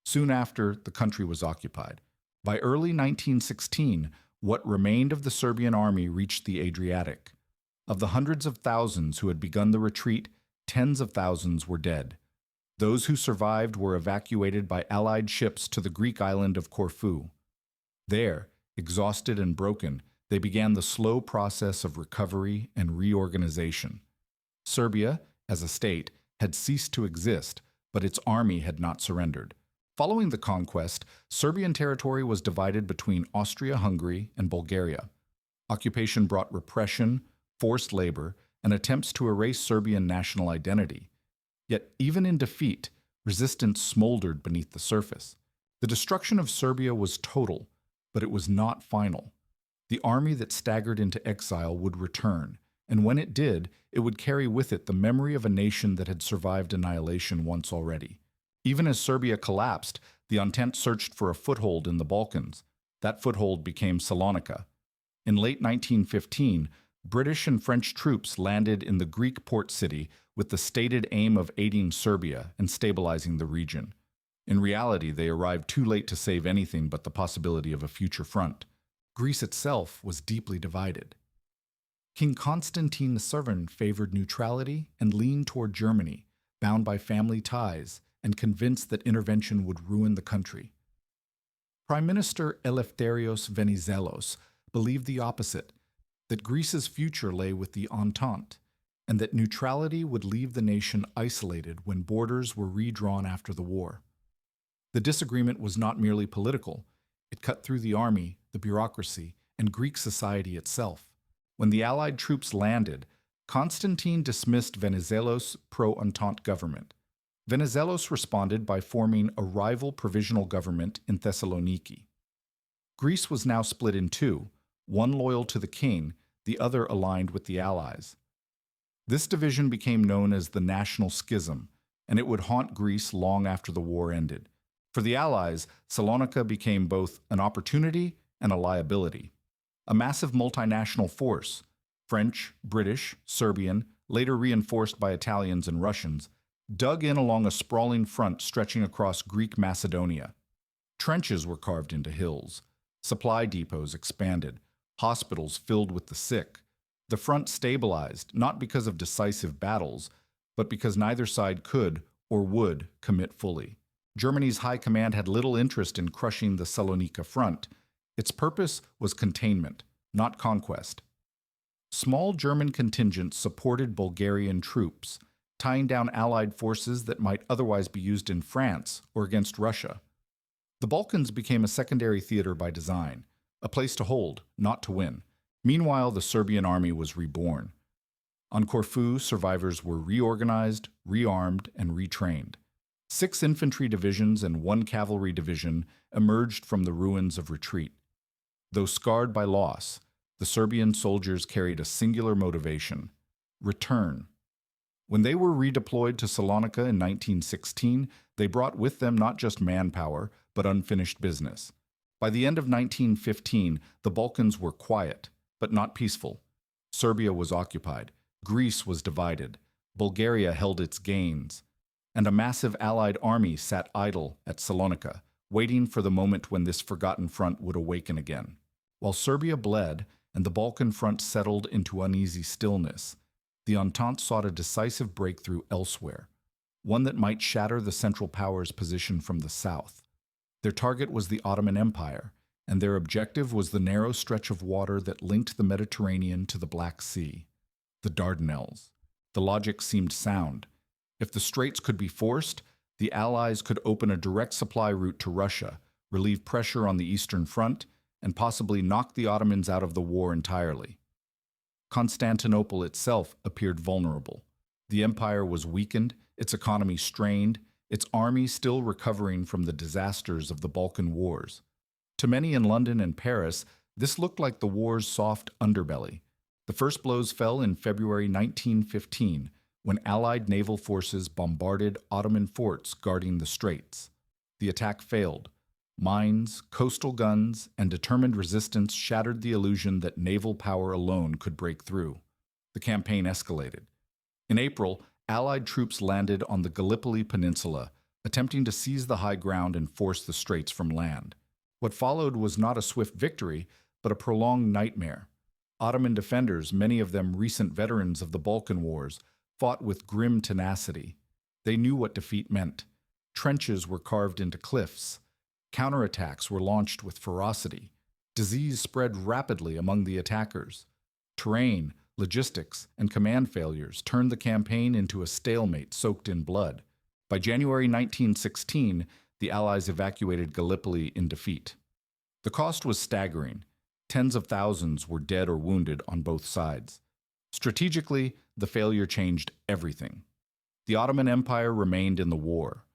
S1: Soon after, the country was occupied. By early 1916, what remained of the Serbian army reached the Adriatic. Of the hundreds of thousands who had begun the retreat, tens of thousands were dead. Those who survived were evacuated by Allied ships to the Greek island of Corfu. There, exhausted and broken, they began the slow process of recovery and reorganization. Serbia, as a state, had ceased to exist, but its army had not surrendered. Following the conquest, Serbian territory was divided between Austria-Hungary and Bulgaria. Occupation brought repression, forced labor, and attempts to erase Serbian national identity. Yet, even in defeat, resistance smoldered beneath the surface. The destruction of Serbia was total, but it was not final. The army that staggered into exile would return, and when it did, it would carry with it the memory of a nation that had survived annihilation once already. Even as Serbia collapsed, the Entente searched for a foothold in the Balkans. That foothold became Salonica. In late 1915, British and French troops landed in the Greek port city with the stated aim of aiding Serbia and stabilizing the region. In reality, they arrived too late to save anything but the possibility of a future front. Greece itself was deeply divided. King Constantine VII favored neutrality and leaned toward Germany, bound by family ties, and convinced that intervention would ruin the country. Prime Minister Eleftherios Venizelos believed the opposite, that Greece's future lay with the Entente, and that neutrality would leave the nation isolated when borders were redrawn after the war. The disagreement was not merely political. It cut through the army, the bureaucracy, and Greek society itself. When the Allied troops landed, Constantine dismissed Venizelos' pro-Entente government. Venizelos responded by forming a rival provisional government in Thessaloniki. Greece was now split in two, one loyal to the king, the other aligned with the Allies. This division became known as the National Schism, and it would haunt Greece long after the war ended. For the Allies, Salonica became both an opportunity and a liability. A massive multinational force, French, British, Serbian, later reinforced by Italians and Russians, dug in along a sprawling front stretching across Greek Macedonia. Trenches were carved into hills. Supply depots expanded. Hospitals filled with the sick. The front stabilized, not because of decisive battles, but because neither side could or would commit fully. Germany's high command had little interest in crushing the Salonica front. Its purpose was containment, not conquest. Small German contingents supported Bulgarian troops, tying down Allied forces that might otherwise be used in France or against Russia. The Balkans became a secondary theater by design, a place to hold, not to win. Meanwhile, the Serbian army was reborn. On Corfu, survivors were reorganized, rearmed, and retrained. 6 infantry divisions and 1 cavalry division emerged from the ruins of retreat. Though scarred by loss, the Serbian soldiers carried a singular motivation: return. When they were redeployed to Salonica in 1916, they brought with them not just manpower, but unfinished business. By the end of 1915, the Balkans were quiet, but not peaceful. Serbia was occupied, Greece was divided, Bulgaria held its gains, and a massive Allied army sat idle at Salonica, waiting for the moment when this forgotten front would awaken again. While Serbia bled and the Balkan front settled into uneasy stillness, the Entente sought a decisive breakthrough elsewhere, one that might shatter the Central Powers' position from the south. Their target was the Ottoman Empire, and their objective was the narrow stretch of water that linked the Mediterranean to the Black Sea, the Dardanelles. The logic seemed sound. If the straits could be forced, the Allies could open a direct supply route to Russia, relieve pressure on the Eastern Front, and possibly knock the Ottomans out of the war entirely. Constantinople itself appeared vulnerable. The empire was weakened, its economy strained, its army still recovering from the disasters of the Balkan Wars. To many in London and Paris, this looked like the war's soft underbelly. The first blows fell in February 1915, when Allied naval forces bombarded Ottoman forts guarding the straits. The attack failed. Mines, coastal guns, and determined resistance shattered the illusion that naval power alone could break through. The campaign escalated. In April, Allied troops landed on the Gallipoli Peninsula, attempting to seize the high ground and force the straits from land. What followed was not a swift victory, but a prolonged nightmare. Ottoman defenders, many of them recent veterans of the Balkan Wars, fought with grim tenacity. They knew what defeat meant. Trenches were carved into cliffs. Counterattacks were launched with ferocity. Disease spread rapidly among the attackers. Terrain, logistics, and command failures turned the campaign into a stalemate soaked in blood. By January 1916, the Allies evacuated Gallipoli in defeat. The cost was staggering. Tens of thousands were dead or wounded on both sides. Strategically, the failure changed everything. The Ottoman Empire remained in the war.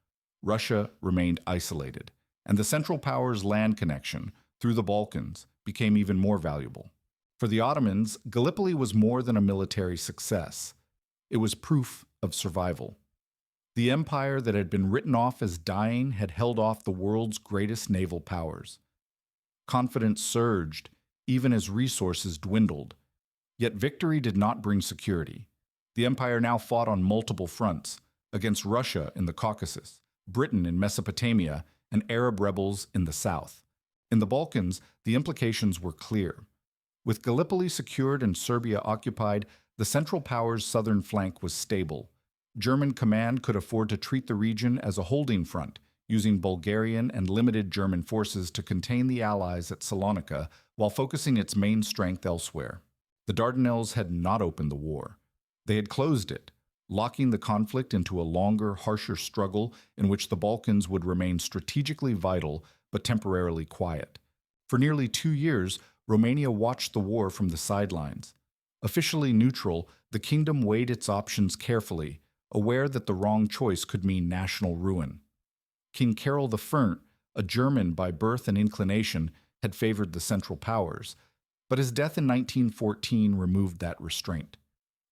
S1: Russia remained isolated, and the Central Powers' land connection, through the Balkans, became even more valuable. For the Ottomans, Gallipoli was more than a military success. It was proof of survival. The empire that had been written off as dying had held off the world's greatest naval powers. Confidence surged, even as resources dwindled. Yet victory did not bring security. The empire now fought on multiple fronts, against Russia in the Caucasus, Britain in Mesopotamia, and Arab rebels in the south. In the Balkans, the implications were clear. With Gallipoli secured and Serbia occupied, the Central Powers' southern flank was stable. German command could afford to treat the region as a holding front, using Bulgarian and limited German forces to contain the Allies at Salonica while focusing its main strength elsewhere. The Dardanelles had not opened the war. They had closed it, locking the conflict into a longer, harsher struggle in which the Balkans would remain strategically vital but temporarily quiet. For nearly 2 years, Romania watched the war from the sidelines. Officially neutral, the kingdom weighed its options carefully, aware that the wrong choice could mean national ruin. King Carol I, a German by birth and inclination, had favored the Central Powers, but his death in 1914 removed that restraint.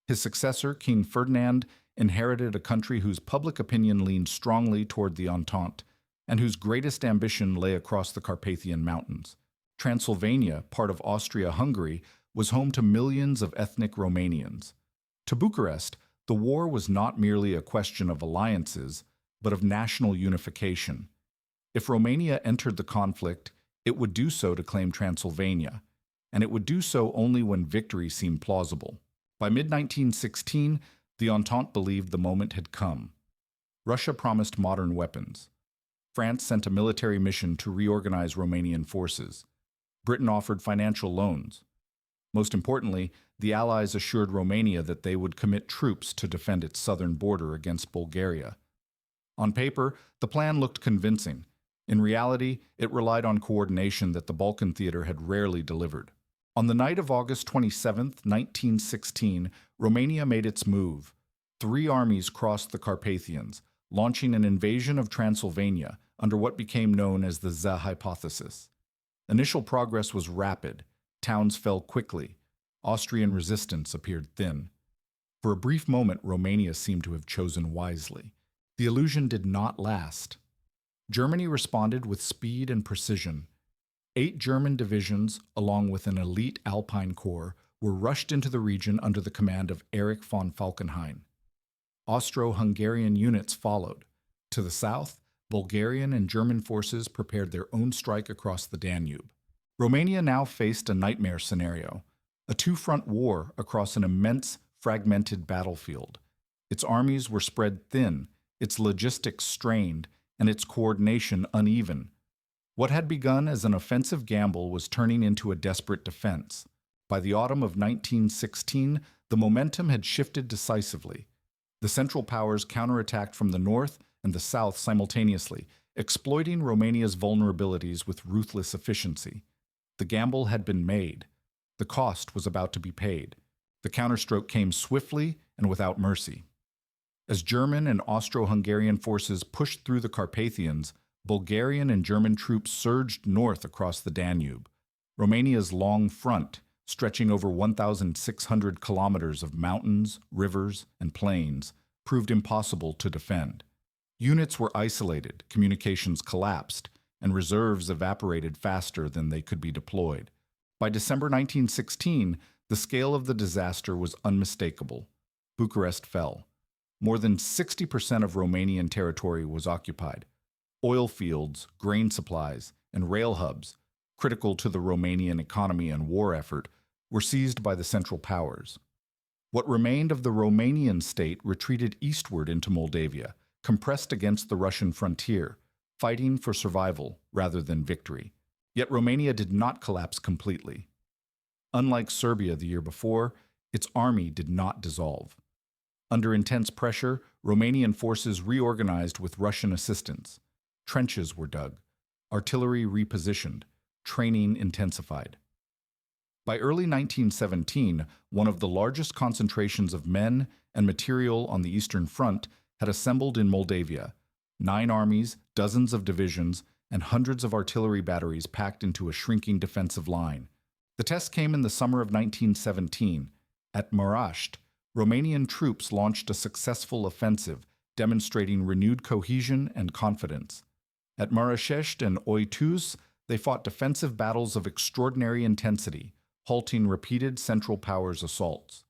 S1: His successor, King Ferdinand, inherited a country whose public opinion leaned strongly toward the Entente, and whose greatest ambition lay across the Carpathian Mountains. Transylvania, part of Austria-Hungary, was home to millions of ethnic Romanians. To Bucharest, the war was not merely a question of alliances, but of national unification. If Romania entered the conflict, it would do so to claim Transylvania, and it would do so only when victory seemed plausible. By mid-1916, the Entente believed the moment had come. Russia promised modern weapons. France sent a military mission to reorganize Romanian forces. Britain offered financial loans. Most importantly, the Allies assured Romania that they would commit troops to defend its southern border against Bulgaria. On paper, the plan looked convincing. In reality, it relied on coordination that the Balkan theater had rarely delivered. On the night of August 27, 1916, Romania made its move. 3 armies crossed the Carpathians, launching an invasion of Transylvania under what became known as the ZA hypothesis. Initial progress was rapid. Towns fell quickly. Austrian resistance appeared thin. For a brief moment, Romania seemed to have chosen wisely. The illusion did not last. Germany responded with speed and precision. 8 German divisions, along with an elite Alpine corps, were rushed into the region under the command of Erich von Falkenhayn. Austro-Hungarian units followed. To the south, Bulgarian and German forces prepared their own strike across the Danube. Romania now faced a nightmare scenario, a two-front war across an immense, fragmented battlefield. Its armies were spread thin, its logistics strained, and its coordination uneven. What had begun as an offensive gamble was turning into a desperate defense. By the autumn of 1916, the momentum had shifted decisively. The Central Powers counterattacked from the north and the south simultaneously, exploiting Romania's vulnerabilities with ruthless efficiency. The gamble had been made. The cost was about to be paid. The counterstroke came swiftly and without mercy. As German and Austro-Hungarian forces pushed through the Carpathians, Bulgarian and German troops surged north across the Danube. Romania's long front, stretching over 1,600 kilometers of mountains, rivers, and plains, proved impossible to defend. Units were isolated, communications collapsed, and reserves evaporated faster than they could be deployed. By December 1916, the scale of the disaster was unmistakable. Bucharest fell. More than 60% of Romanian territory was occupied. Oil fields, grain supplies, and rail hubs, critical to the Romanian economy and war effort, were seized by the Central Powers. What remained of the Romanian state retreated eastward into Moldavia, compressed against the Russian frontier, fighting for survival rather than victory. Yet Romania did not collapse completely. Unlike Serbia the year before, its army did not dissolve. Under intense pressure, Romanian forces reorganized with Russian assistance. Trenches were dug, artillery repositioned, training intensified. By early 1917, one of the largest concentrations of men and material on the Eastern Front had assembled in Moldavia. 9 armies, dozens of divisions, and hundreds of artillery batteries packed into a shrinking defensive line. The test came in the summer of 1917. At Maraș, Romanian troops launched a successful offensive, demonstrating renewed cohesion and confidence. At Maraș and Oitus, they fought defensive battles of extraordinary intensity, halting repeated Central Powers assaults.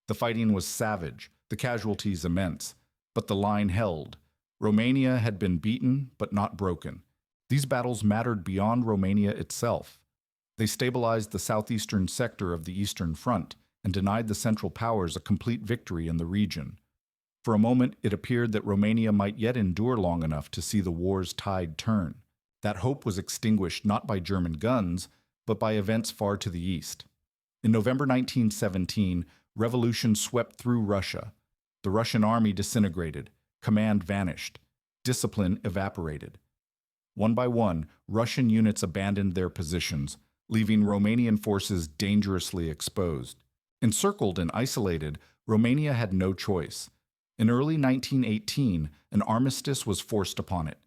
S1: The fighting was savage, the casualties immense, but the line held. Romania had been beaten, but not broken. These battles mattered beyond Romania itself. They stabilized the southeastern sector of the Eastern Front and denied the Central Powers a complete victory in the region. For a moment, it appeared that Romania might yet endure long enough to see the war's tide turn. That hope was extinguished not by German guns, but by events far to the east. In November 1917, revolution swept through Russia. The Russian army disintegrated, command vanished, discipline evaporated. One by one, Russian units abandoned their positions, leaving Romanian forces dangerously exposed. Encircled and isolated, Romania had no choice. In early 1918, an armistice was forced upon it.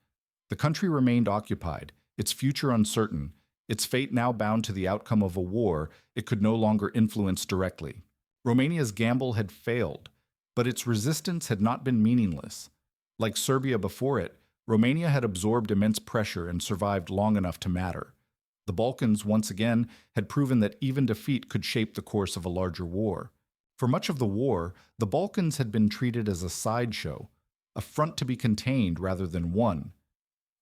S1: The country remained occupied, its future uncertain, its fate now bound to the outcome of a war it could no longer influence directly. Romania's gamble had failed, but its resistance had not been meaningless. Like Serbia before it, Romania had absorbed immense pressure and survived long enough to matter. The Balkans, once again, had proven that even defeat could shape the course of a larger war. For much of the war, the Balkans had been treated as a sideshow, a front to be contained rather than won.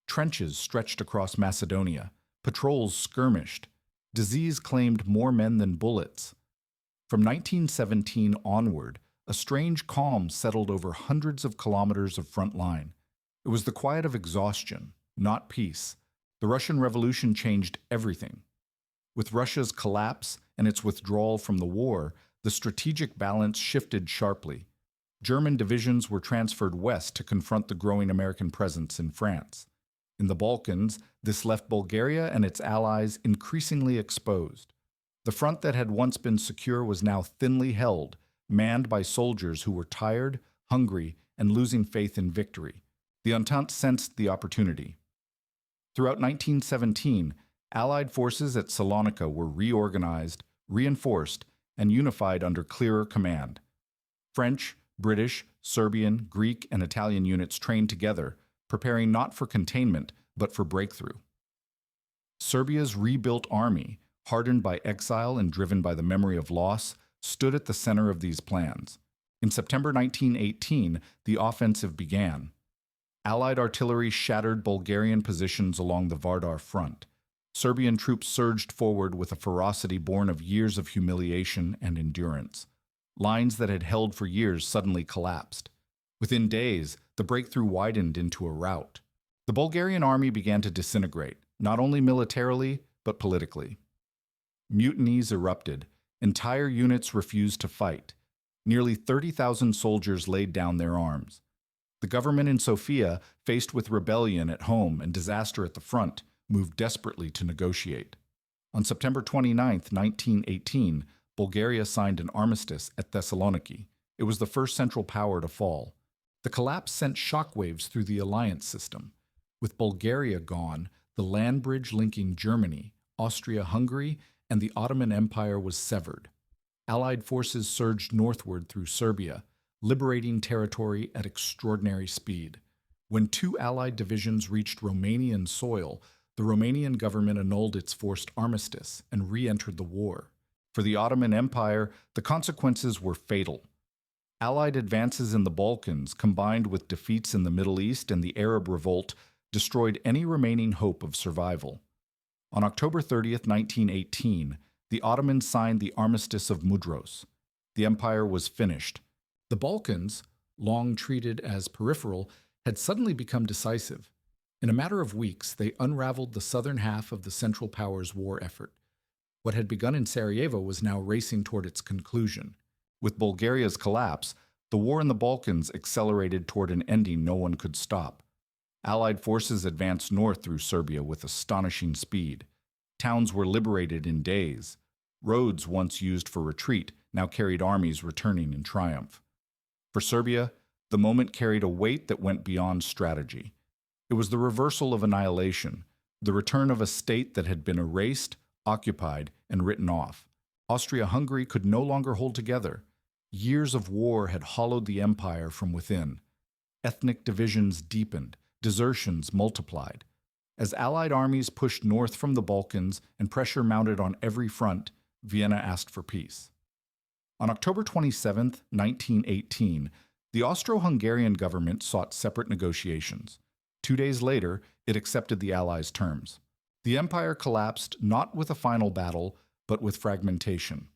S1: Trenches stretched across Macedonia, patrols skirmished, disease claimed more men than bullets. From 1917 onward, a strange calm settled over hundreds of kilometers of front line. It was the quiet of exhaustion, not peace. The Russian Revolution changed everything. With Russia's collapse and its withdrawal from the war, the strategic balance shifted sharply. German divisions were transferred west to confront the growing American presence in France. In the Balkans, this left Bulgaria and its allies increasingly exposed. The front that had once been secure was now thinly held, manned by soldiers who were tired, hungry, and losing faith in victory. The Entente sensed the opportunity. Throughout 1917, Allied forces at Salonica were reorganized, reinforced, and unified under clearer command. French, British, Serbian, Greek, and Italian units trained together, preparing not for containment, but for breakthrough. Serbia's rebuilt army, hardened by exile and driven by the memory of loss, stood at the center of these plans. In September 1918, the offensive began. Allied artillery shattered Bulgarian positions along the Vardar front. Serbian troops surged forward with a ferocity born of years of humiliation and endurance. Lines that had held for years suddenly collapsed. Within days, the breakthrough widened into a rout. The Bulgarian army began to disintegrate, not only militarily, but politically. Mutinies erupted. Entire units refused to fight. Nearly 30,000 soldiers laid down their arms. The government in Sofia, faced with rebellion at home and disaster at the front, moved desperately to negotiate. On September 29, 1918, Bulgaria signed an armistice at Thessaloniki. It was the first Central Power to fall. The collapse sent shockwaves through the alliance system. With Bulgaria gone, the land bridge linking Germany, Austria-Hungary, and the Ottoman Empire was severed. Allied forces surged northward through Serbia, liberating territory at extraordinary speed. When two Allied divisions reached Romanian soil, the Romanian government annulled its forced armistice and re-entered the war. For the Ottoman Empire, the consequences were fatal. Allied advances in the Balkans, combined with defeats in the Middle East and the Arab Revolt, destroyed any remaining hope of survival. On October 30, 1918, the Ottomans signed the Armistice of Mudros. The empire was finished. The Balkans, long treated as peripheral, had suddenly become decisive. In a matter of weeks, they unraveled the southern half of the Central Powers' war effort. What had begun in Sarajevo was now racing toward its conclusion. With Bulgaria's collapse, the war in the Balkans accelerated toward an ending no one could stop. Allied forces advanced north through Serbia with astonishing speed. Towns were liberated in days. Roads once used for retreat now carried armies returning in triumph. For Serbia, the moment carried a weight that went beyond strategy. It was the reversal of annihilation, the return of a state that had been erased, occupied, and written off. Austria-Hungary could no longer hold together. Years of war had hollowed the empire from within. Ethnic divisions deepened, desertions multiplied. As Allied armies pushed north from the Balkans and pressure mounted on every front, Vienna asked for peace. On October 27, 1918, the Austro-Hungarian government sought separate negotiations. 2 days later, it accepted the Allies' terms. The empire collapsed not with a final battle, but with fragmentation.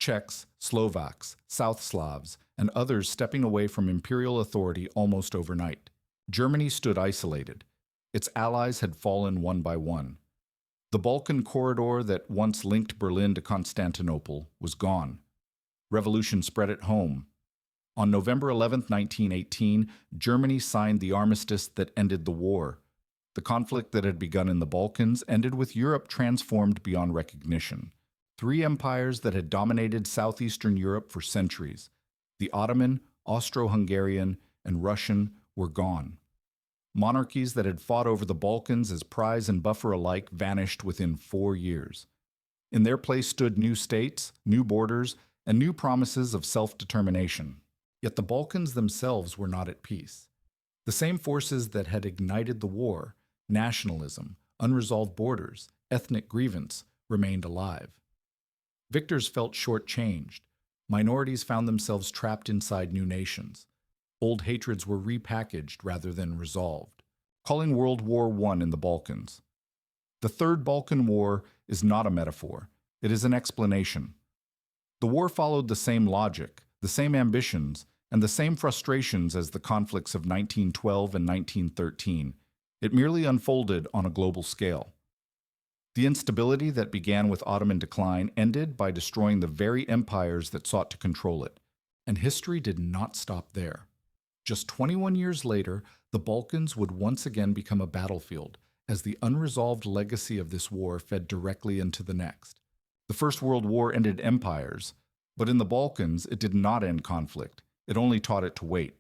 S1: Czechs, Slovaks, South Slavs, and others stepping away from imperial authority almost overnight. Germany stood isolated. Its allies had fallen one by one. The Balkan corridor that once linked Berlin to Constantinople was gone. Revolution spread at home. On November 11, 1918, Germany signed the armistice that ended the war. The conflict that had begun in the Balkans ended with Europe transformed beyond recognition. 3 empires that had dominated southeastern Europe for centuries, the Ottoman, Austro-Hungarian, and Russian, were gone. Monarchies that had fought over the Balkans as prize and buffer alike vanished within 4 years. In their place stood new states, new borders, and new promises of self-determination. Yet the Balkans themselves were not at peace. The same forces that had ignited the war, nationalism, unresolved borders, ethnic grievance, remained alive. Victors felt shortchanged. Minorities found themselves trapped inside new nations. Old hatreds were repackaged rather than resolved, calling World War I in the Balkans. The Third Balkan War is not a metaphor. It is an explanation. The war followed the same logic, the same ambitions, and the same frustrations as the conflicts of 1912 and 1913. It merely unfolded on a global scale. The instability that began with Ottoman decline ended by destroying the very empires that sought to control it. And history did not stop there. Just 21 years later, the Balkans would once again become a battlefield, as the unresolved legacy of this war fed directly into the next. The First World War ended empires, but in the Balkans it did not end conflict. It only taught it to wait.